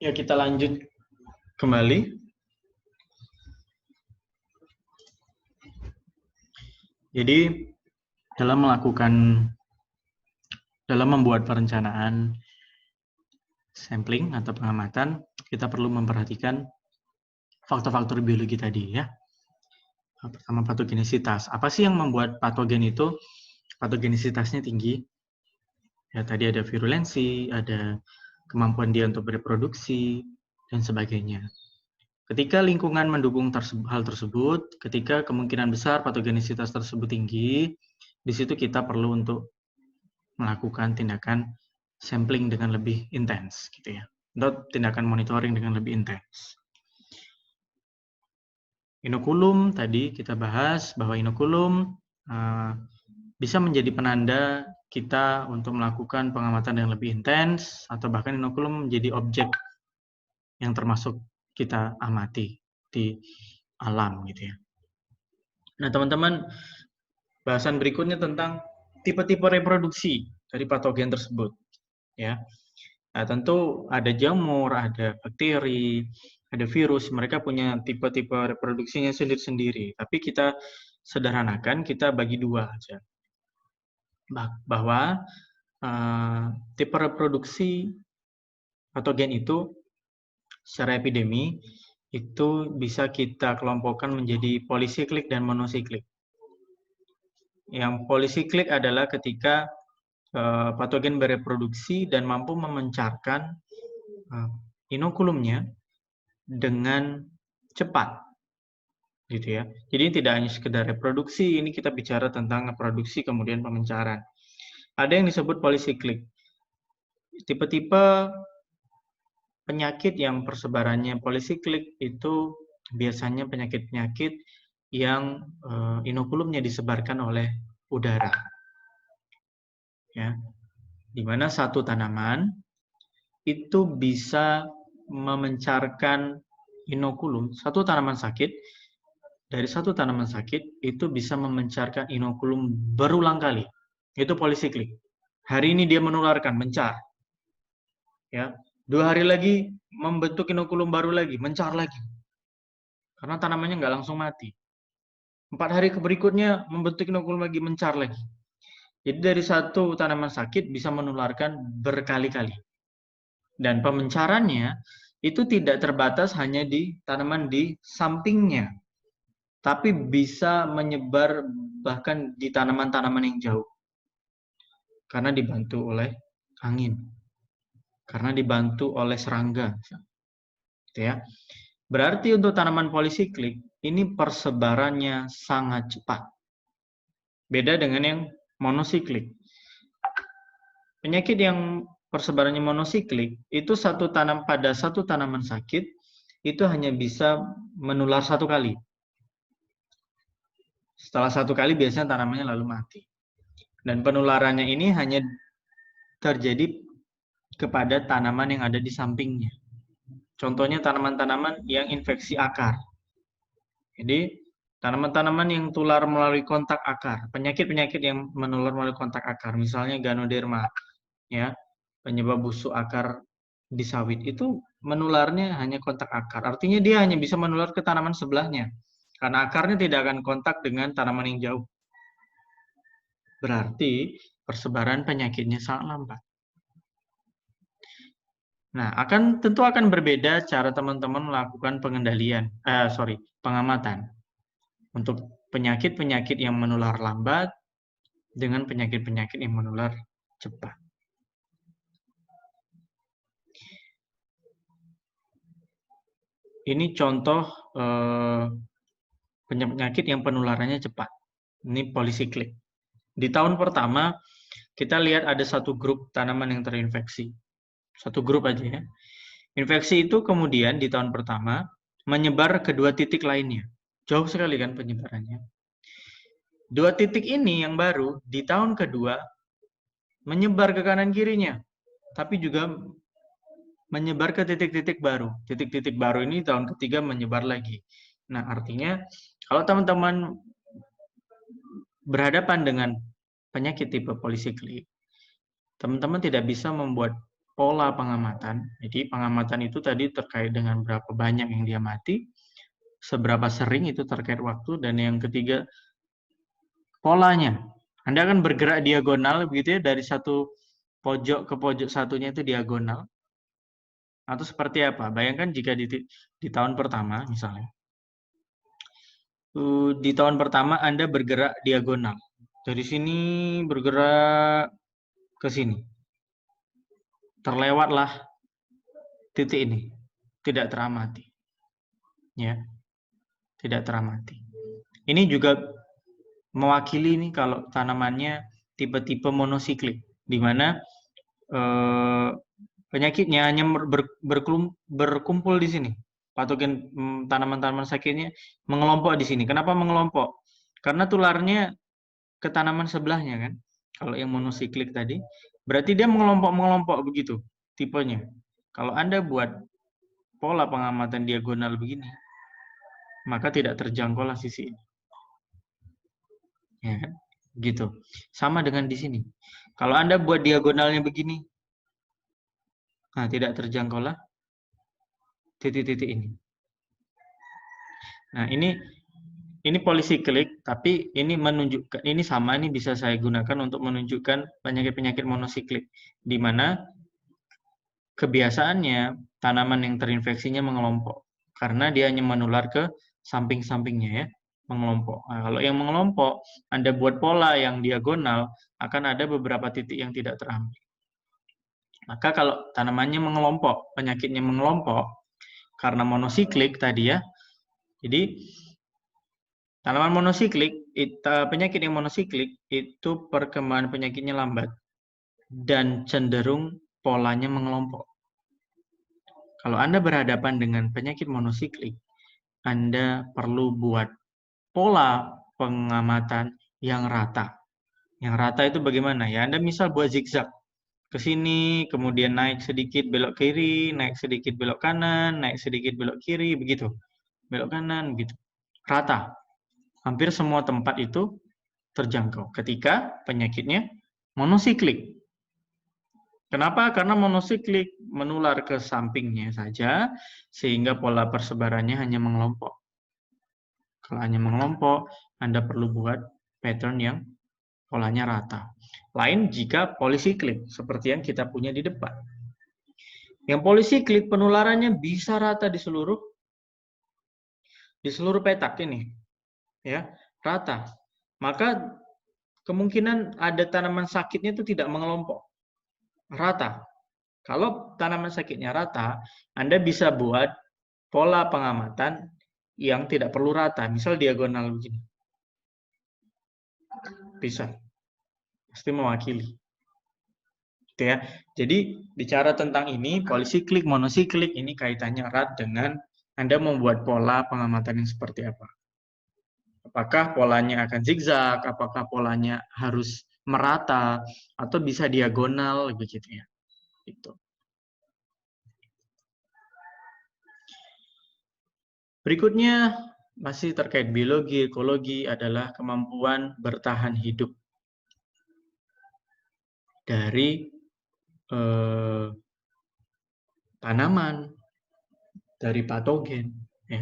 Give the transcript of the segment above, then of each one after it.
Ya, kita lanjut kembali. Jadi, dalam membuat perencanaan sampling atau pengamatan, kita perlu memperhatikan faktor-faktor biologi tadi ya. Pertama, patogenisitas. Apa sih yang membuat patogen itu patogenisitasnya tinggi? Ya, tadi ada virulensi, ada kemampuan dia untuk bereproduksi, dan sebagainya. Ketika lingkungan mendukung hal tersebut, ketika kemungkinan besar patogenisitas tersebut tinggi, di situ kita perlu untuk melakukan tindakan sampling dengan lebih intens, gitu ya. Atau tindakan monitoring dengan lebih intens. Inokulum tadi kita bahas bahwa inokulum bisa menjadi penanda kita untuk melakukan pengamatan yang lebih intens, atau bahkan inokulum menjadi objek yang termasuk kita amati di alam, gitu ya. Nah, teman-teman, bahasan berikutnya tentang tipe-tipe reproduksi dari patogen tersebut, ya. Nah, tentu ada jamur, ada bakteri, ada virus, mereka punya tipe-tipe reproduksinya sendiri-sendiri. Tapi kita sederhanakan, kita bagi dua aja. Bahwa tipe reproduksi patogen itu secara epidemi itu bisa kita kelompokkan menjadi polisiklik dan monosiklik. Yang polisiklik adalah ketika patogen bereproduksi dan mampu memencarkan inokulumnya dengan cepat, gitu ya. Jadi tidak hanya sekedar reproduksi, ini kita bicara tentang reproduksi kemudian pemencaran. Ada yang disebut polisiklik. Tipe-tipe penyakit yang persebarannya polisiklik itu biasanya penyakit-penyakit yang inokulumnya disebarkan oleh udara. Ya. Di mana satu tanaman itu bisa memencarkan inokulum, dari satu tanaman sakit itu bisa memencarkan inokulum berulang kali. Itu polisiklik. Hari ini dia menularkan, mencar. Ya, 2 hari lagi membentuk inokulum baru lagi, mencar lagi. Karena tanamannya nggak langsung mati. 4 hari berikutnya membentuk inokulum lagi, mencar lagi. Jadi dari satu tanaman sakit bisa menularkan berkali-kali. Dan pemencarannya itu tidak terbatas hanya di tanaman di sampingnya, tapi bisa menyebar bahkan di tanaman-tanaman yang jauh. Karena dibantu oleh angin. Karena dibantu oleh serangga. Gitu ya. Berarti untuk tanaman polisiklik, ini persebarannya sangat cepat. Beda dengan yang monosiklik. Penyakit yang persebarannya monosiklik, itu pada satu tanaman sakit, itu hanya bisa menular 1 kali. Setelah 1 kali biasanya tanamannya lalu mati. Dan penularannya ini hanya terjadi kepada tanaman yang ada di sampingnya. Contohnya tanaman-tanaman yang infeksi akar. Jadi tanaman-tanaman yang tular melalui kontak akar, penyakit-penyakit yang menular melalui kontak akar, misalnya Ganoderma, ya, penyebab busuk akar di sawit itu menularnya hanya kontak akar. Artinya dia hanya bisa menular ke tanaman sebelahnya, karena akarnya tidak akan kontak dengan tanaman yang jauh. Berarti persebaran penyakitnya sangat lambat. Nah, tentu akan berbeda cara teman-teman melakukan pengamatan untuk penyakit-penyakit yang menular lambat dengan penyakit-penyakit yang menular cepat. Ini contoh penyakit yang penularannya cepat. Ini polisiklik. Di tahun pertama, kita lihat ada satu grup tanaman yang terinfeksi. Satu grup aja ya. Infeksi itu kemudian di tahun pertama menyebar ke 2 titik lainnya. Jauh sekali kan penyebarannya. 2 titik ini yang baru di tahun kedua menyebar ke kanan kirinya, tapi juga menyebar ke titik-titik baru. Titik-titik baru ini tahun ketiga menyebar lagi. Nah, artinya kalau teman-teman berhadapan dengan penyakit tipe polisiklik, teman-teman tidak bisa membuat pola pengamatan. Jadi pengamatan itu tadi terkait dengan berapa banyak yang dia mati, seberapa sering itu terkait waktu, dan yang ketiga polanya. Anda akan bergerak diagonal begitu ya, dari satu pojok ke pojok satunya itu diagonal. Atau seperti apa? Bayangkan jika di tahun pertama misalnya. Di tahun pertama Anda bergerak diagonal. Dari sini bergerak ke sini. Terlewatlah titik ini. Tidak teramati. Ya, tidak teramati. Ini juga mewakili nih kalau tanamannya tipe-tipe monosiklik, di mana penyakitnya hanya berkumpul di sini. Patogen tanaman-tanaman sakitnya mengelompok di sini. Kenapa mengelompok? Karena tularnya ke tanaman sebelahnya kan. Kalau yang monosiklik tadi, berarti dia mengelompok-mengelompok begitu tipenya. Kalau Anda buat pola pengamatan diagonal begini, maka tidak terjangkaulah sisi ini. Ya kan? Gitu. Sama dengan di sini. Kalau Anda buat diagonalnya begini, nah tidak terjangkaulah titik-titik ini. Nah, ini polisiklik, tapi ini menunjukkan, ini sama, ini bisa saya gunakan untuk menunjukkan penyakit-penyakit monosiklik, di mana kebiasaannya tanaman yang terinfeksinya mengelompok, karena dia hanya menular ke samping-sampingnya ya, mengelompok. Nah, kalau yang mengelompok, Anda buat pola yang diagonal, akan ada beberapa titik yang tidak terambil. Maka kalau tanamannya mengelompok, penyakitnya mengelompok, karena monosiklik tadi ya, jadi tanaman monosiklik, penyakit yang monosiklik itu perkembangan penyakitnya lambat dan cenderung polanya mengelompok. Kalau Anda berhadapan dengan penyakit monosiklik, Anda perlu buat pola pengamatan yang rata. Yang rata itu bagaimana? Ya, Anda misal buat zigzag. Ke sini, kemudian naik sedikit belok kiri, naik sedikit belok kanan, naik sedikit belok kiri, begitu. Belok kanan, begitu. Rata. Hampir semua tempat itu terjangkau ketika penyakitnya monosiklik. Kenapa? Karena monosiklik menular ke sampingnya saja, sehingga pola persebarannya hanya mengelompok. Kalau hanya mengelompok, Anda perlu buat pattern yang polanya rata. Lain jika polisiklik, seperti yang kita punya di depan. Yang polisiklik penularannya bisa rata di seluruh petak ini. Ya, rata. Maka kemungkinan ada tanaman sakitnya itu tidak mengelompok. Rata. Kalau tanaman sakitnya rata, Anda bisa buat pola pengamatan yang tidak perlu rata, misal diagonal begini. Bisa. Pasti mewakili. Gitu ya. Jadi bicara tentang ini, polisiklik, monosiklik, ini kaitannya erat dengan Anda membuat pola pengamatan yang seperti apa. Apakah polanya akan zigzag, apakah polanya harus merata, atau bisa diagonal, begitu ya. Gitu. Berikutnya, masih terkait biologi, ekologi adalah kemampuan bertahan hidup dari tanaman, dari patogen, ya,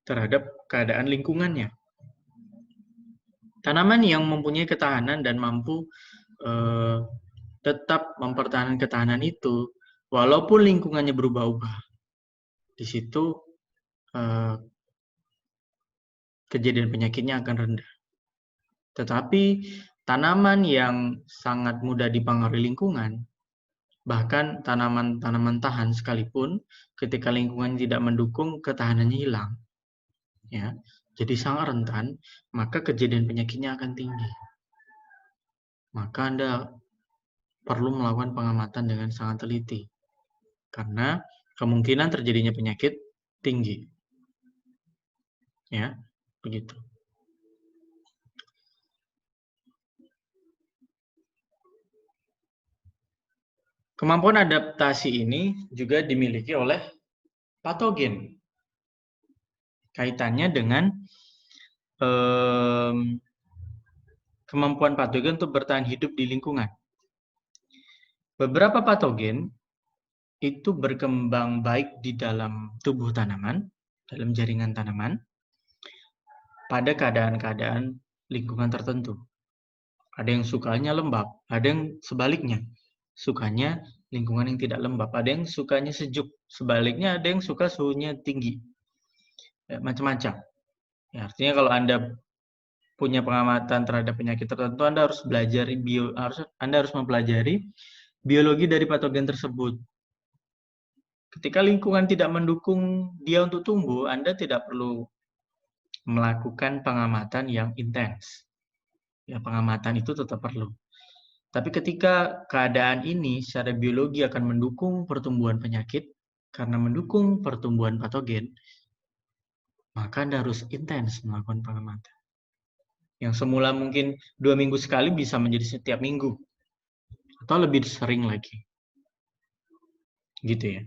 terhadap keadaan lingkungannya. Tanaman yang mempunyai ketahanan dan mampu tetap mempertahankan ketahanan itu, walaupun lingkungannya berubah-ubah, di situ kejadian penyakitnya akan rendah. Tetapi tanaman yang sangat mudah dipengaruhi lingkungan, bahkan tanaman-tanaman tahan sekalipun, ketika lingkungan tidak mendukung, ketahanannya hilang. Ya, jadi sangat rentan, maka kejadian penyakitnya akan tinggi. Maka Anda perlu melakukan pengamatan dengan sangat teliti, karena kemungkinan terjadinya penyakit tinggi. Ya, begitu. Kemampuan adaptasi ini juga dimiliki oleh patogen. Kaitannya dengan kemampuan patogen untuk bertahan hidup di lingkungan. Beberapa patogen itu berkembang baik di dalam tubuh tanaman, dalam jaringan tanaman, pada keadaan-keadaan lingkungan tertentu. Ada yang sukanya lembab, ada yang sebaliknya, sukanya lingkungan yang tidak lembab, ada yang sukanya sejuk, sebaliknya ada yang suka suhunya tinggi, macam-macam. Ya, artinya kalau Anda punya pengamatan terhadap penyakit tertentu, Anda harus belajar Anda harus mempelajari biologi dari patogen tersebut. Ketika lingkungan tidak mendukung dia untuk tumbuh, Anda tidak perlu melakukan pengamatan yang intens. Ya, pengamatan itu tetap perlu. Tapi ketika keadaan ini secara biologi akan mendukung pertumbuhan penyakit, karena mendukung pertumbuhan patogen, maka Anda harus intens melakukan pengamatan. Yang semula mungkin 2 minggu sekali bisa menjadi setiap minggu. Atau lebih sering lagi. Gitu ya.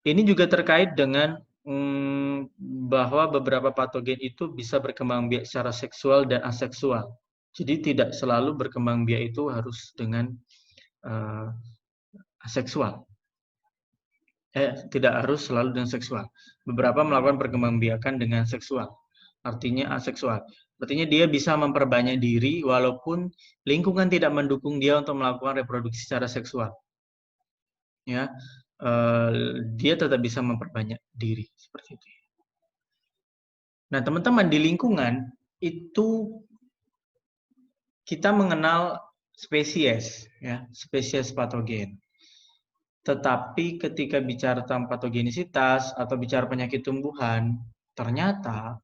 Ini juga terkait dengan bahwa beberapa patogen itu bisa berkembang biak secara seksual dan aseksual. Jadi tidak selalu berkembang biak itu harus dengan aseksual. Tidak harus selalu dengan seksual. Beberapa melakukan perkembangbiakan dengan seksual. Artinya aseksual. Artinya dia bisa memperbanyak diri walaupun lingkungan tidak mendukung dia untuk melakukan reproduksi secara seksual. Ya, dia tetap bisa memperbanyak diri seperti itu. Nah, teman-teman, di lingkungan itu kita mengenal spesies, ya, spesies patogen. Tetapi ketika bicara tentang patogenisitas atau bicara penyakit tumbuhan, ternyata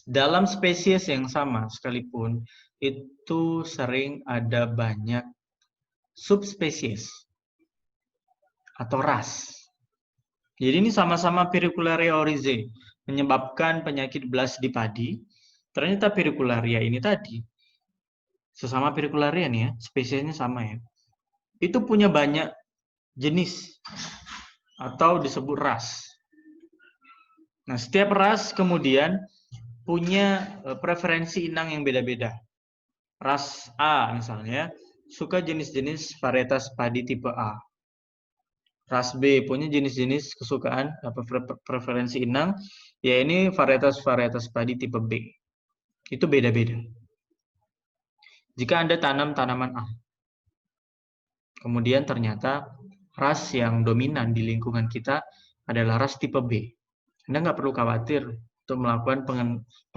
dalam spesies yang sama sekalipun itu sering ada banyak subspesies atau ras. Jadi ini sama-sama Pericularia oryzae menyebabkan penyakit belas di padi. Ternyata Pericularia ini tadi sesama Pericularia nih ya, spesiesnya sama ya. Itu punya banyak jenis atau disebut ras. Nah, setiap ras kemudian punya preferensi inang yang beda-beda. Ras A misalnya suka jenis-jenis varietas padi tipe A. Ras B punya jenis-jenis kesukaan preferensi inang, ya ini varietas-varietas padi tipe B. Itu beda-beda. Jika Anda tanam tanaman A, kemudian ternyata ras yang dominan di lingkungan kita adalah ras tipe B. Anda nggak perlu khawatir untuk melakukan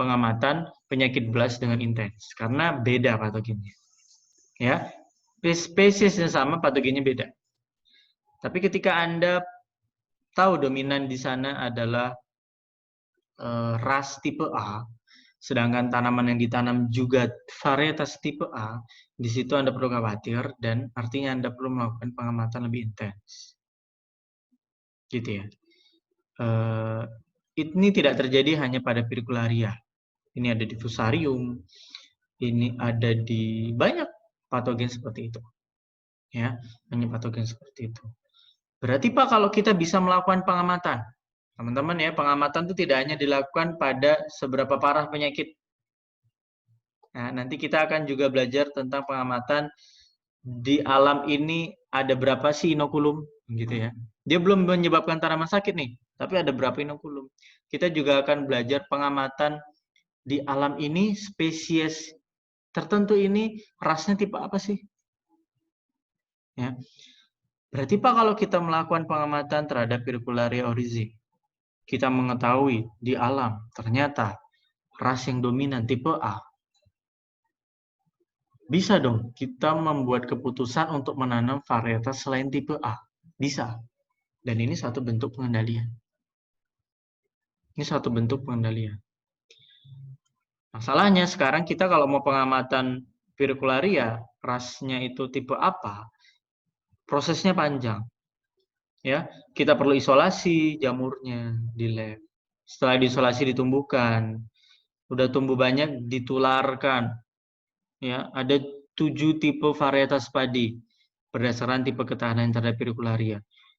pengamatan penyakit belas dengan intens, karena beda patogennya. Ya, spesiesnya sama, patogennya beda. Tapi ketika Anda tahu dominan di sana adalah ras tipe A, sedangkan tanaman yang ditanam juga varietas tipe A, di situ Anda perlu khawatir dan artinya Anda perlu melakukan pengamatan lebih intens. Gitu ya. Ini tidak terjadi hanya pada Pericularia. Ini ada di Fusarium, ini ada di banyak patogen seperti itu. Ya, banyak patogen seperti itu. Berarti Pak, kalau kita bisa melakukan pengamatan, teman-teman ya, pengamatan itu tidak hanya dilakukan pada seberapa parah penyakit. Nah, nanti kita akan juga belajar tentang pengamatan di alam ini ada berapa sih inokulum, gitu ya. Dia belum menyebabkan tanaman sakit nih, tapi ada berapa inokulum. Kita juga akan belajar pengamatan di alam ini spesies tertentu ini rasnya tipe apa sih? Ya. Berarti Pak, kalau kita melakukan pengamatan terhadap Pericularia oryzae, kita mengetahui di alam ternyata ras yang dominan tipe A. Bisa dong kita membuat keputusan untuk menanam varietas selain tipe A. Bisa. Dan ini satu bentuk pengendalian. Ini satu bentuk pengendalian. Masalahnya sekarang kita kalau mau pengamatan Pericularia, rasnya itu tipe apa, prosesnya panjang. Ya, kita perlu isolasi jamurnya di lab. Setelah diisolasi ditumbuhkan, udah tumbuh banyak ditularkan. Ya, ada 7 tipe varietas padi berdasarkan tipe ketahanan terhadap Pericularia.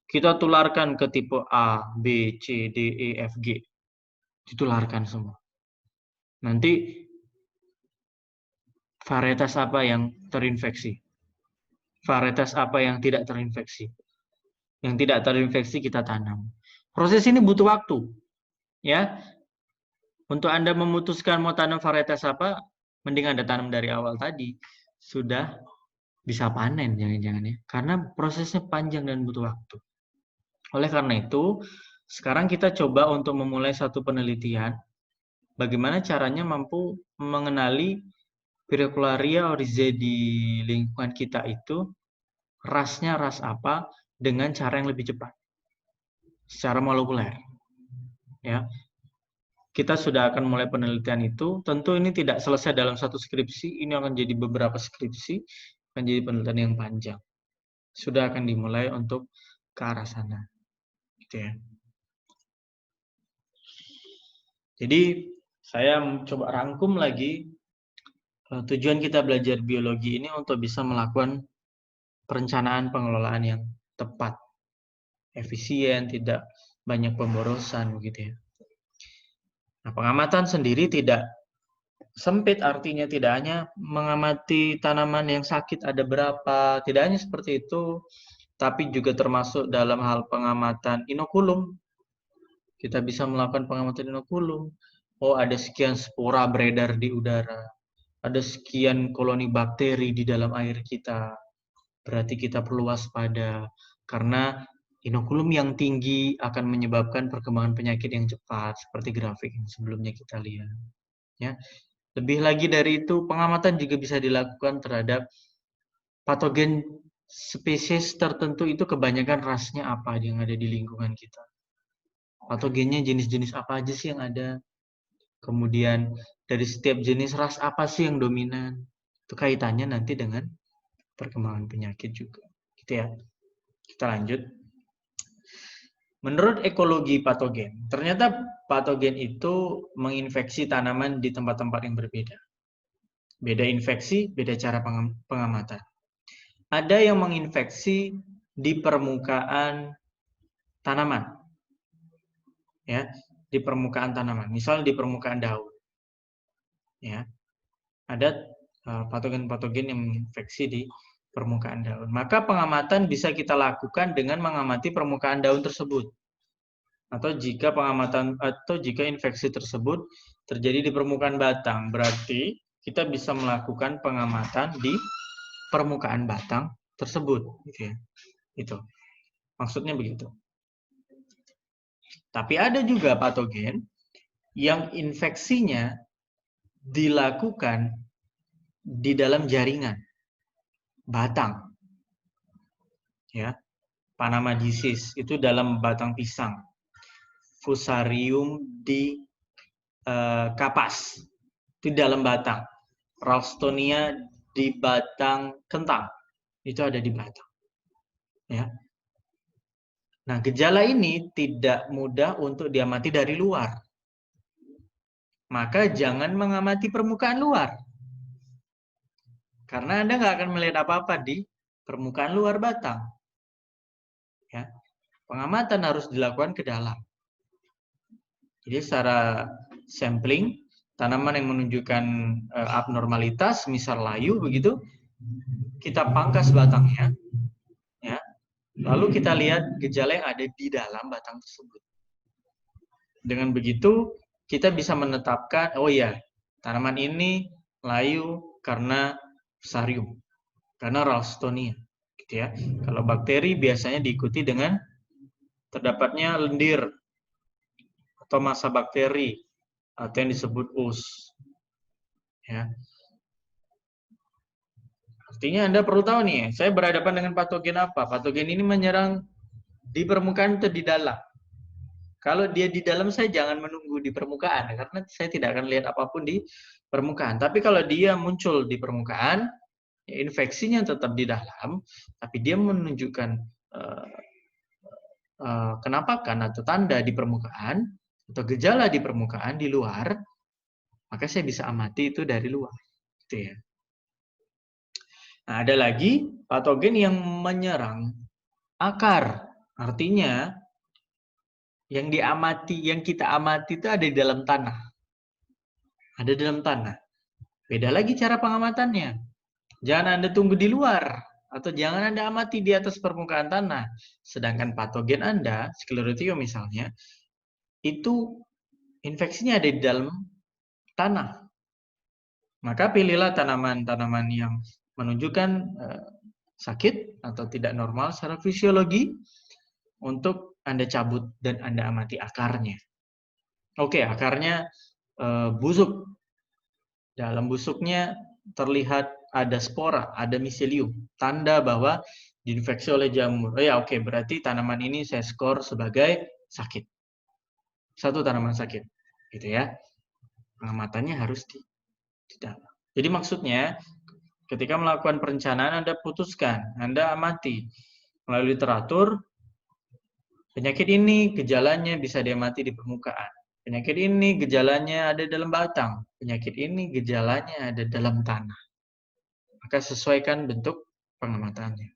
Kita tularkan ke tipe A, B, C, D, E, F, G. Ditularkan semua. Nanti varietas apa yang terinfeksi, varietas apa yang tidak terinfeksi. Yang tidak terinfeksi kita tanam. Proses ini butuh waktu, ya. Untuk Anda memutuskan mau tanam varietas apa, mending Anda tanam dari awal tadi. Sudah bisa panen jangan-jangan ya. Karena prosesnya panjang dan butuh waktu. Oleh karena itu, sekarang kita coba untuk memulai satu penelitian bagaimana caranya mampu mengenali Pyrrhocularia oryzae di lingkungan kita itu rasnya ras apa dengan cara yang lebih cepat secara molekuler. Ya, kita sudah akan mulai penelitian itu. Tentu ini tidak selesai dalam satu skripsi, ini akan jadi beberapa skripsi, akan jadi penelitian yang panjang. Sudah akan dimulai untuk ke arah sana. Gitu ya. Jadi saya coba rangkum lagi tujuan kita belajar biologi ini untuk bisa melakukan perencanaan pengelolaan yang tepat, efisien, tidak banyak pemborosan begitu ya. Nah, pengamatan sendiri tidak sempit, artinya tidak hanya mengamati tanaman yang sakit ada berapa, tidak hanya seperti itu, tapi juga termasuk dalam hal pengamatan inokulum. Kita bisa melakukan pengamatan inokulum. Oh, ada sekian spora beredar di udara. Ada sekian koloni bakteri di dalam air kita. Berarti kita perlu waspada. Karena inokulum yang tinggi akan menyebabkan perkembangan penyakit yang cepat. Seperti grafik yang sebelumnya kita lihat. Ya. Lebih lagi dari itu, pengamatan juga bisa dilakukan terhadap patogen spesies tertentu itu kebanyakan rasnya apa yang ada di lingkungan kita. Patogennya jenis-jenis apa aja sih yang ada. Kemudian dari setiap jenis ras apa sih yang dominan. Itu kaitannya nanti dengan perkembangan penyakit juga. Gitu ya. Kita lanjut. Menurut ekologi patogen, ternyata patogen itu menginfeksi tanaman di tempat-tempat yang berbeda. Beda infeksi, beda cara pengamatan. Ada yang menginfeksi di permukaan tanaman. Ya, di permukaan tanaman, misal di permukaan daun. Ya. Ada patogen-patogen yang menginfeksi di permukaan daun. Maka pengamatan bisa kita lakukan dengan mengamati permukaan daun tersebut. Atau jika infeksi tersebut terjadi di permukaan batang, berarti kita bisa melakukan pengamatan di permukaan batang tersebut, gitu ya. Itu. Maksudnya begitu. Tapi ada juga patogen yang infeksinya dilakukan di dalam jaringan batang. Ya. Panama disease itu dalam batang pisang. Fusarium di kapas di dalam batang. Ralstonia di batang kentang. Itu ada di batang. Ya. Nah, gejala ini tidak mudah untuk diamati dari luar. Maka jangan mengamati permukaan luar. Karena Anda nggak akan melihat apa-apa di permukaan luar batang. Ya. Pengamatan harus dilakukan ke dalam. Jadi secara sampling, tanaman yang menunjukkan abnormalitas, misal layu begitu, kita pangkas batangnya. Ya. Lalu kita lihat gejala yang ada di dalam batang tersebut. Dengan begitu, kita bisa menetapkan, oh ya, tanaman ini layu karena fusarium, karena ralstonia. Gitu ya. Kalau bakteri biasanya diikuti dengan terdapatnya lendir atau massa bakteri atau yang disebut us. Ya. Artinya Anda perlu tahu nih, saya berhadapan dengan patogen apa? Patogen ini menyerang di permukaan atau di dalam? Kalau dia di dalam, saya jangan menunggu di permukaan, karena saya tidak akan lihat apapun di permukaan. Tapi kalau dia muncul di permukaan, ya infeksinya tetap di dalam, tapi dia menunjukkan kenampakan atau tanda di permukaan, atau gejala di permukaan, di luar, maka saya bisa amati itu dari luar. Gitu ya. Nah, ada lagi patogen yang menyerang akar. Artinya, yang kita amati itu ada di dalam tanah. Ada di dalam tanah. Beda lagi cara pengamatannya. Jangan Anda tunggu di luar, atau jangan Anda amati di atas permukaan tanah. Sedangkan patogen Anda, Sclerotium misalnya, itu infeksinya ada di dalam tanah. Maka pilihlah tanaman-tanaman yang menunjukkan sakit atau tidak normal secara fisiologi untuk Anda cabut dan Anda amati akarnya. Oke, akarnya busuk. Dalam busuknya terlihat ada spora, ada miselium, tanda bahwa diinfeksi oleh jamur. Oh ya, oke, berarti tanaman ini saya skor sebagai sakit. Satu tanaman sakit, gitu ya. Pengamatannya harus di dalam. Jadi maksudnya, ketika melakukan perencanaan, Anda putuskan, Anda amati melalui literatur, penyakit ini gejalanya bisa diamati di permukaan. Penyakit ini gejalanya ada dalam batang. Penyakit ini gejalanya ada dalam tanah. Maka sesuaikan bentuk pengamatannya.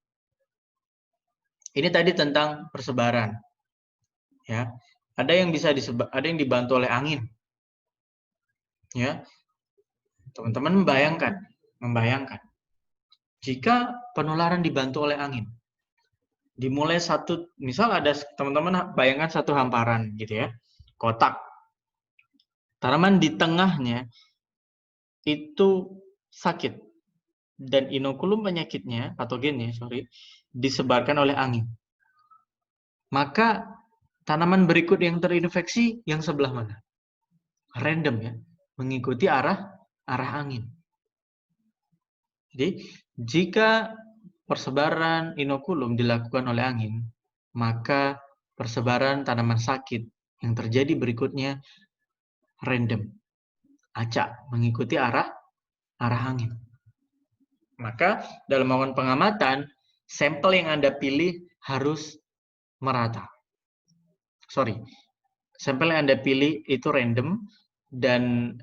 Ini tadi tentang persebaran. Ya. Ada yang dibantu oleh angin. Ya. Teman-teman membayangkan jika penularan dibantu oleh angin. Dimulai misal ada teman-teman bayangkan satu hamparan gitu ya. Kotak. Tanaman di tengahnya itu sakit dan inokulum penyakitnya, patogennya, disebarkan oleh angin. Maka tanaman berikut yang terinfeksi yang sebelah mana? Random ya, mengikuti arah angin. Jadi, jika persebaran inokulum dilakukan oleh angin, maka persebaran tanaman sakit yang terjadi berikutnya random, acak, mengikuti arah angin. Maka dalam melakukan pengamatan, sampel yang Anda pilih harus merata. Sampel yang Anda pilih itu random dan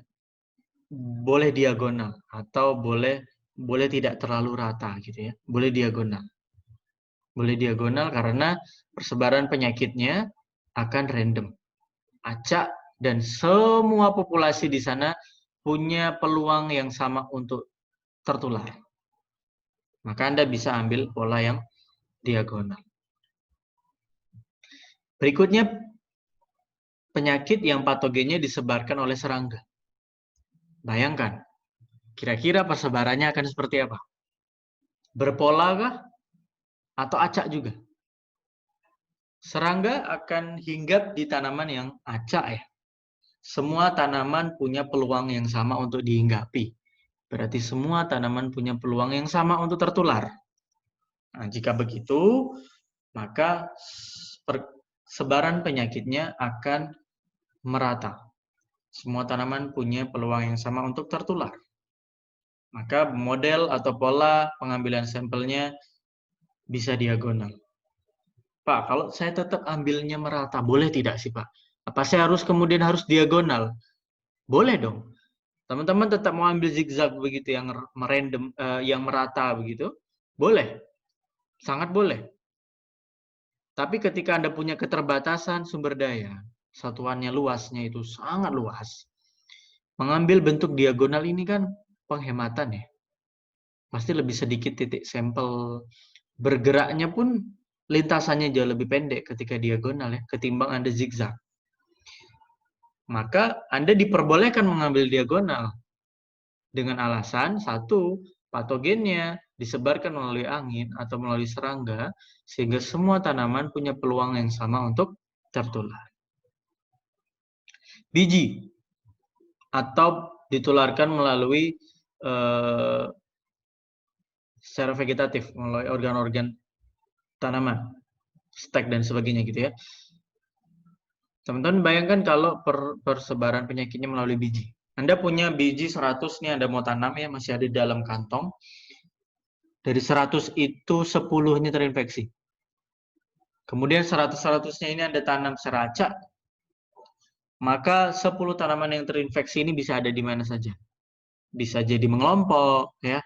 boleh diagonal atau boleh tidak terlalu rata gitu ya. Boleh diagonal. Boleh diagonal karena persebaran penyakitnya akan random. Acak dan semua populasi di sana punya peluang yang sama untuk tertular. Maka Anda bisa ambil pola yang diagonal. Berikutnya, penyakit yang patogennya disebarkan oleh serangga. Bayangkan, kira-kira persebarannya akan seperti apa? Berpola kah? Atau acak juga? Serangga akan hinggap di tanaman yang acak ya. Semua tanaman punya peluang yang sama untuk dihinggapi. Berarti semua tanaman punya peluang yang sama untuk tertular. Nah, jika begitu, maka sebaran penyakitnya akan merata. Semua tanaman punya peluang yang sama untuk tertular. Maka model atau pola pengambilan sampelnya bisa diagonal. Pak, kalau saya tetap ambilnya merata, boleh tidak sih Pak? Apa saya kemudian harus diagonal? Boleh dong. Teman-teman tetap mau ambil zigzag begitu yang random, yang merata begitu? Boleh. Sangat boleh. Tapi ketika Anda punya keterbatasan sumber daya, satuannya luasnya itu sangat luas. Mengambil bentuk diagonal ini kan penghematan ya. Pasti lebih sedikit titik sampel. Bergeraknya pun lintasannya jauh lebih pendek ketika diagonal ya, ketimbang Anda zigzag. Maka Anda diperbolehkan mengambil diagonal dengan alasan satu, patogennya disebarkan melalui angin atau melalui serangga sehingga semua tanaman punya peluang yang sama untuk tertular. Biji atau ditularkan melalui secara vegetatif, melalui organ-organ tanaman, stek dan sebagainya gitu ya. Teman-teman bayangkan kalau persebaran penyakitnya melalui biji. Anda punya biji 100 nih, Anda mau tanam ya, masih ada di dalam kantong. Dari 100 itu 10-nya terinfeksi. Kemudian 100-100-nya ini Anda tanam secara acak, maka 10 tanaman yang terinfeksi ini bisa ada di mana saja. Bisa jadi mengelompok, ya,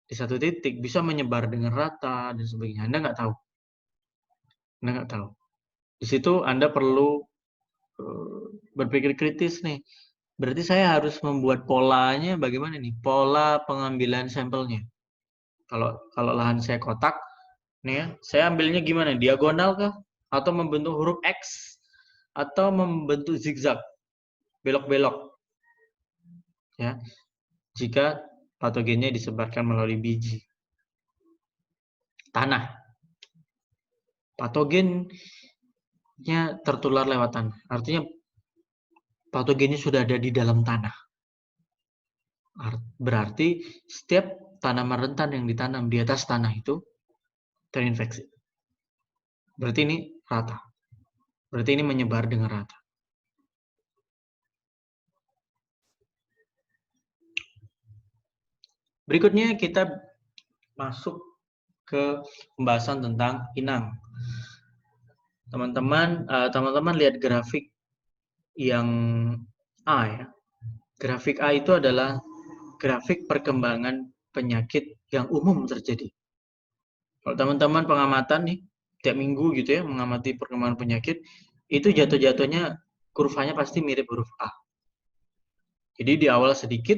di satu titik, bisa menyebar dengan rata, dan sebagainya. Anda nggak tahu. Anda nggak tahu. Di situ Anda perlu berpikir kritis nih. Berarti saya harus membuat polanya bagaimana nih? Pola pengambilan sampelnya. Kalau lahan saya kotak, nih ya, saya ambilnya gimana? Diagonal kah? Atau membentuk huruf X? Atau membentuk zigzag? Belok-belok. Ya, jika patogennya disebarkan melalui biji. Tanah. Patogennya tertular lewat tanah. Artinya patogennya sudah ada di dalam tanah. Berarti setiap tanaman rentan yang ditanam di atas tanah itu terinfeksi. Berarti ini rata. Berarti ini menyebar dengan rata. Berikutnya kita masuk ke pembahasan tentang inang. Teman-teman lihat grafik yang A ya. Grafik A itu adalah grafik perkembangan penyakit yang umum terjadi. Kalau teman-teman pengamatan nih, tiap minggu gitu ya, mengamati perkembangan penyakit, itu jatuh-jatuhnya kurvanya pasti mirip huruf A. Jadi di awal sedikit,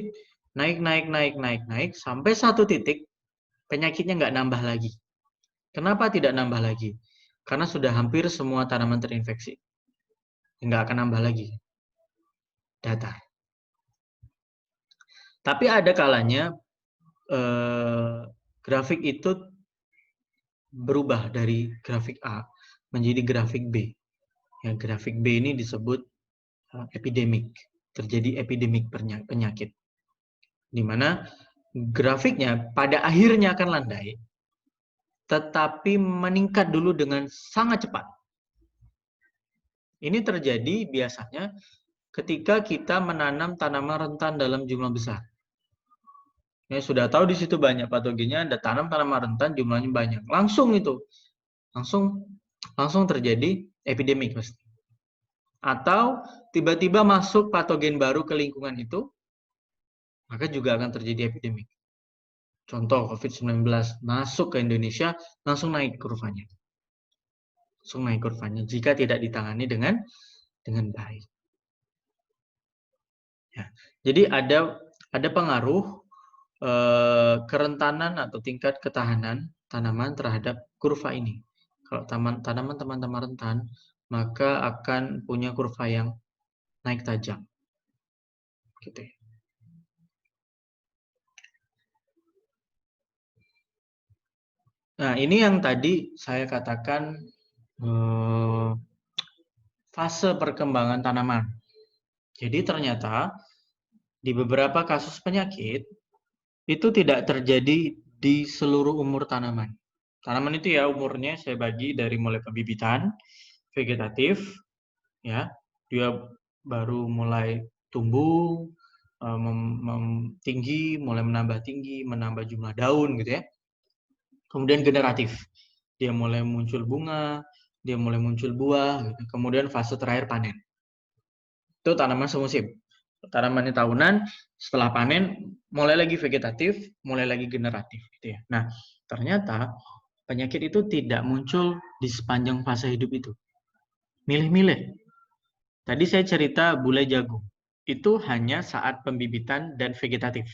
naik, sampai satu titik, penyakitnya nggak nambah lagi. Kenapa tidak nambah lagi? Karena sudah hampir semua tanaman terinfeksi. Nggak akan nambah lagi. Datar. Tapi ada kalanya grafik itu berubah dari grafik A menjadi grafik B. Ya, grafik B ini disebut epidemik. Terjadi epidemik penyakit. Di mana grafiknya pada akhirnya akan landai, tetapi meningkat dulu dengan sangat cepat. Ini terjadi biasanya ketika kita menanam tanaman rentan dalam jumlah besar. Ya, sudah tahu di situ banyak patogennya, Anda tanam tanaman rentan jumlahnya banyak. Langsung terjadi epidemik pasti. Atau tiba-tiba masuk patogen baru ke lingkungan itu, maka juga akan terjadi epidemik. Contoh COVID-19 masuk ke Indonesia, langsung naik kurvanya. Jika tidak ditangani dengan baik. Ya. Jadi ada pengaruh kerentanan atau tingkat ketahanan tanaman terhadap kurva ini. Kalau tanaman teman-teman rentan, maka akan punya kurva yang naik tajam. Gitu ya. Nah, ini yang tadi saya katakan fase perkembangan tanaman. Jadi ternyata di beberapa kasus penyakit itu tidak terjadi di seluruh umur tanaman. Tanaman itu ya umurnya saya bagi dari mulai pembibitan, vegetatif, ya, dia baru mulai tumbuh, tinggi, mulai menambah tinggi, menambah jumlah daun gitu ya. Kemudian generatif, dia mulai muncul bunga, dia mulai muncul buah, gitu. Kemudian fase terakhir panen. Itu tanaman semusim. Tanaman tahunan, setelah panen mulai lagi vegetatif, mulai lagi generatif gitu ya. Nah, ternyata penyakit itu tidak muncul di sepanjang fase hidup itu. Milih-milih. Tadi saya cerita bulai jagung. Itu hanya saat pembibitan dan vegetatif.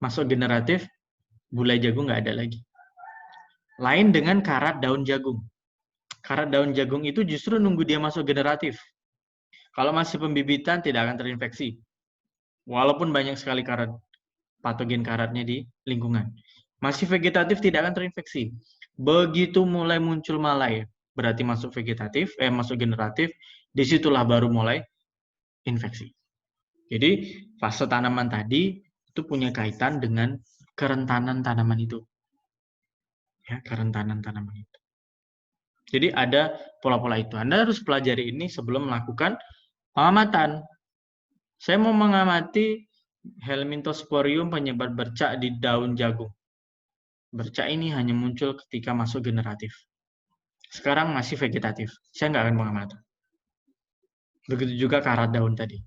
Masuk generatif, bulai jagung nggak ada lagi. Lain dengan karat daun jagung. Karat daun jagung itu justru nunggu dia masuk generatif. Kalau masih pembibitan tidak akan terinfeksi. Walaupun banyak sekali patogen karatnya di lingkungan. Masih vegetatif tidak akan terinfeksi. Begitu mulai muncul malai, berarti masuk masuk generatif, disitulah baru mulai infeksi. Jadi fase tanaman tadi itu punya kaitan dengan kerentanan tanaman itu. Ya, kerentanan tanaman itu. Jadi ada pola-pola itu. Anda harus pelajari ini sebelum melakukan pengamatan. Saya mau mengamati Helminthosporium penyebar bercak di daun jagung. Bercak ini hanya muncul ketika masuk generatif. Sekarang masih vegetatif. Saya nggak akan pengamatan. Begitu juga karat daun tadi.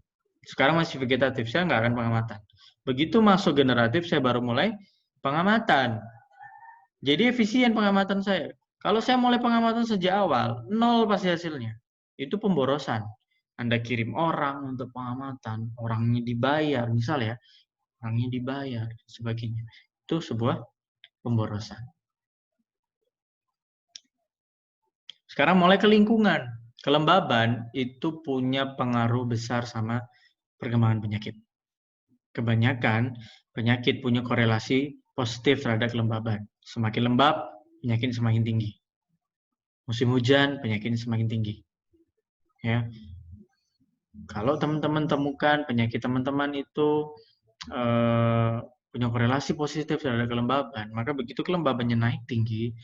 Sekarang masih vegetatif. Saya nggak akan pengamatan. Begitu masuk generatif, saya baru mulai pengamatan. Jadi efisien pengamatan saya. Kalau saya mulai pengamatan sejak awal, nol pasti hasilnya. Itu pemborosan. Anda kirim orang untuk pengamatan, orangnya dibayar, misal ya, orangnya dibayar, sebagainya. Itu sebuah pemborosan. Sekarang mulai ke lingkungan. Kelembaban itu punya pengaruh besar sama perkembangan penyakit. Kebanyakan penyakit punya korelasi positif terhadap kelembaban. Semakin lembab, penyakit semakin tinggi. Musim hujan, penyakit semakin tinggi. Ya, kalau teman-teman temukan penyakit teman-teman itu punya korelasi positif terhadap kelembaban, maka begitu kelembabannya naik tinggi,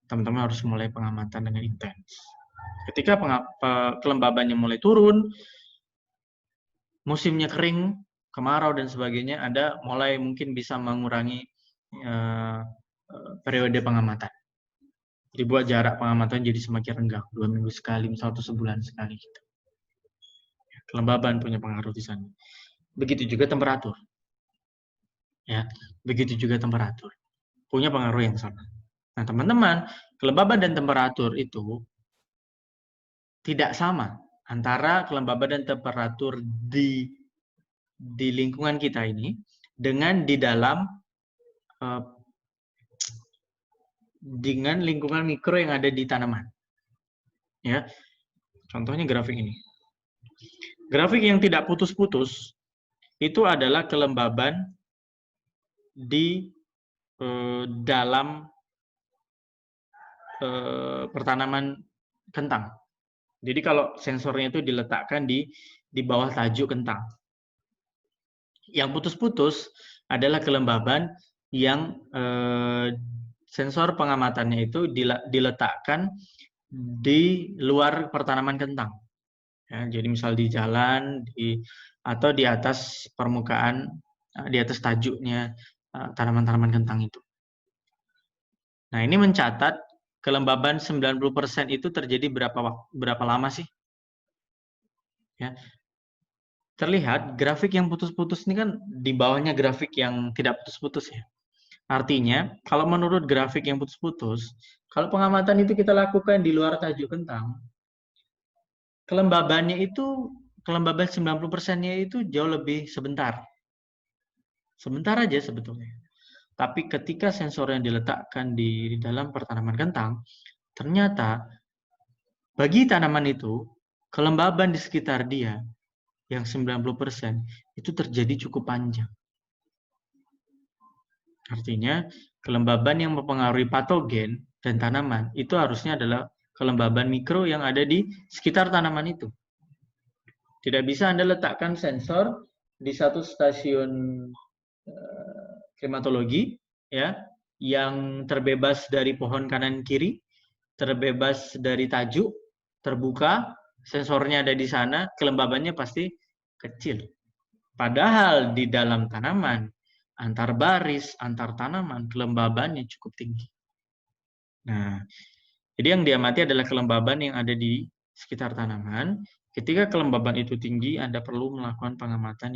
teman-teman harus mulai pengamatan dengan intens. Ketika kelembabannya mulai turun, musimnya kering, kemarau dan sebagainya, Anda mulai mungkin bisa mengurangi periode pengamatan. Dibuat jarak pengamatan jadi semakin renggang, 2 minggu sekali, misal atau sebulan sekali. Gitu. Kelembaban punya pengaruh di sana. Begitu juga temperatur. Ya, begitu juga temperatur. Punya pengaruh yang sama. Nah, teman-teman, kelembaban dan temperatur itu tidak sama antara kelembaban dan temperatur di lingkungan kita ini dengan di dalam dengan lingkungan mikro yang ada di tanaman. Ya, contohnya grafik ini. Grafik yang tidak putus-putus itu adalah kelembaban di dalam pertanaman kentang. Jadi kalau sensornya itu diletakkan di bawah tajuk kentang. Yang putus-putus adalah kelembaban yang sensor pengamatannya itu diletakkan di luar pertanaman kentang. Ya, jadi misal di jalan, atau di atas permukaan, di atas tajuknya tanaman-tanaman kentang itu. Nah, ini mencatat kelembaban 90% itu terjadi berapa lama sih? Ya. Terlihat grafik yang putus-putus ini kan di bawahnya grafik yang tidak putus-putus ya. Artinya, kalau menurut grafik yang putus-putus, kalau pengamatan itu kita lakukan di luar tajuk kentang, kelembaban 90%-nya itu jauh lebih sebentar. Sebentar aja sebetulnya. Tapi ketika sensor yang diletakkan di dalam pertanaman kentang, ternyata bagi tanaman itu, kelembaban di sekitar dia yang 90% itu terjadi cukup panjang. Artinya, kelembaban yang mempengaruhi patogen dan tanaman itu harusnya adalah kelembaban mikro yang ada di sekitar tanaman itu. Tidak bisa Anda letakkan sensor di satu stasiun klimatologi ya, yang terbebas dari pohon kanan kiri, terbebas dari tajuk, terbuka, sensornya ada di sana, kelembabannya pasti kecil. Padahal di dalam tanaman, antar baris, antar tanaman, kelembabannya cukup tinggi. Nah, jadi yang diamati adalah kelembaban yang ada di sekitar tanaman. Ketika kelembaban itu tinggi, Anda perlu melakukan pengamatan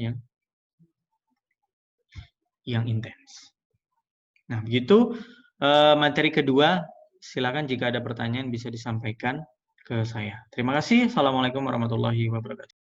yang intens. Nah, begitu materi kedua. Silakan jika ada pertanyaan bisa disampaikan ke saya. Terima kasih. Assalamualaikum warahmatullahi wabarakatuh.